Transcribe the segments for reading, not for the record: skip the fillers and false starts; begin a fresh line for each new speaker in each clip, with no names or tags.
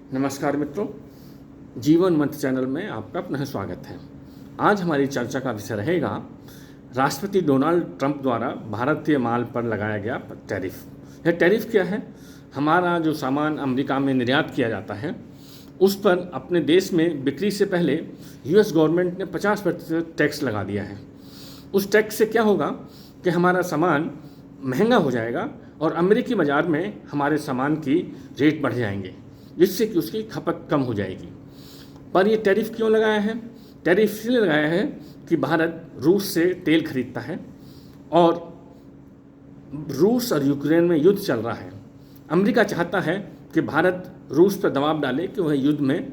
नमस्कार मित्रों, जीवन मंत्र चैनल में आपका पुनः स्वागत है। आज हमारी चर्चा का विषय रहेगा राष्ट्रपति डोनाल्ड ट्रंप द्वारा भारतीय माल पर लगाया गया टैरिफ। यह टैरिफ क्या है? हमारा जो सामान अमेरिका में निर्यात किया जाता है उस पर अपने देश में बिक्री से पहले यूएस गवर्नमेंट ने 50% टैक्स लगा दिया है। उस टैक्स से क्या होगा कि हमारा सामान महंगा हो जाएगा और अमेरिकी बाज़ार में हमारे सामान की रेट बढ़ जाएंगे, जिससे कि उसकी खपत कम हो जाएगी। पर ये टैरिफ क्यों लगाया है? टैरिफ इसलिए लगाया है कि भारत रूस से तेल खरीदता है और रूस और यूक्रेन में युद्ध चल रहा है। अमेरिका चाहता है कि भारत रूस पर दबाव डाले कि वह युद्ध में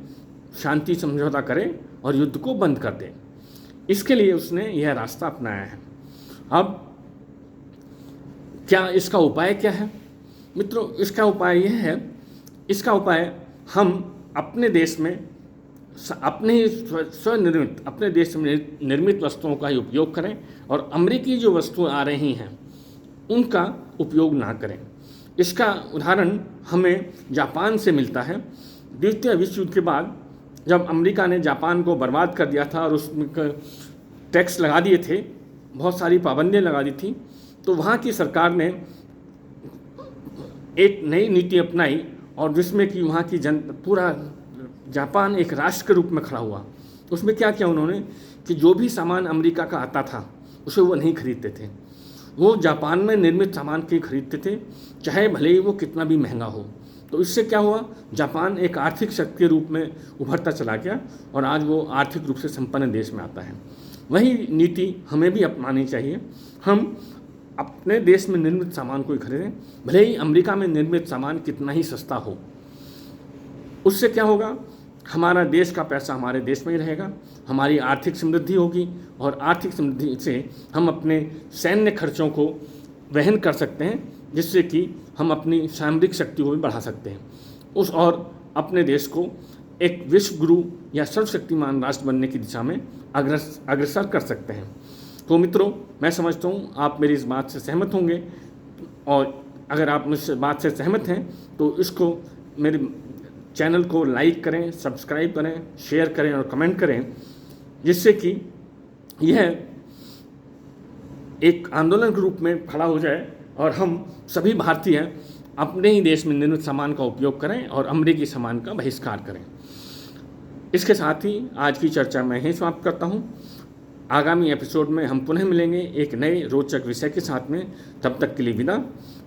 शांति समझौता करे और युद्ध को बंद कर दे। इसके लिए उसने यह रास्ता अपनाया है। अब क्या इसका उपाय क्या है? मित्रों, इसका उपाय यह है, इसका उपाय हम अपने देश में अपने ही स्वनिर्मित अपने देश में निर्मित वस्तुओं का ही उपयोग करें और अमेरिकी जो वस्तुएं आ रही हैं उनका उपयोग ना करें। इसका उदाहरण हमें जापान से मिलता है। द्वितीय विश्व युद्ध के बाद जब अमेरिका ने जापान को बर्बाद कर दिया था और उसमें टैक्स लगा दिए थे, बहुत सारी पाबंदियाँ लगा दी थी, तो वहाँ की सरकार ने एक नई नीति अपनाई और जिसमें कि वहाँ की पूरा जापान एक राष्ट्र के रूप में खड़ा हुआ। उसमें क्या किया उन्होंने कि जो भी सामान अमेरिका का आता था उसे वो नहीं खरीदते थे, वो जापान में निर्मित सामान के खरीदते थे, चाहे भले ही वो कितना भी महंगा हो। तो इससे क्या हुआ, जापान एक आर्थिक शक्ति के रूप में उभरता चला गया और आज वो आर्थिक रूप से संपन्न देश में आता है। वही नीति हमें भी अपनानी चाहिए। हम अपने देश में निर्मित सामान को ही खरीदें, भले ही अमेरिका में निर्मित सामान कितना ही सस्ता हो। उससे क्या होगा, हमारा देश का पैसा हमारे देश में ही रहेगा, हमारी आर्थिक समृद्धि होगी और आर्थिक समृद्धि से हम अपने सैन्य खर्चों को वहन कर सकते हैं, जिससे कि हम अपनी सामरिक शक्ति को भी बढ़ा सकते हैं और अपने देश को एक विश्व गुरु या सर्वशक्तिमान राष्ट्र बनने की दिशा में अग्रसर कर सकते हैं। तो मित्रों, मैं समझता हूँ आप मेरी इस बात से सहमत होंगे और अगर आप मुझसे बात से सहमत हैं तो इसको मेरे चैनल को लाइक करें, सब्सक्राइब करें, शेयर करें और कमेंट करें, जिससे कि यह एक आंदोलन के रूप में खड़ा हो जाए और हम सभी भारतीय अपने ही देश में निर्मित सामान का उपयोग करें और अमेरिकी सामान का बहिष्कार करें। इसके साथ ही आज की चर्चा मैं यहीं समाप्त करता हूँ। आगामी एपिसोड में हम पुनः मिलेंगे एक नए रोचक विषय के साथ में। तब तक के लिए विदा।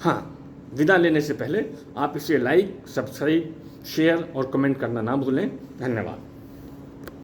हाँ, विदा लेने से पहले आप इसे लाइक, सब्सक्राइब, शेयर और कमेंट करना ना भूलें। धन्यवाद।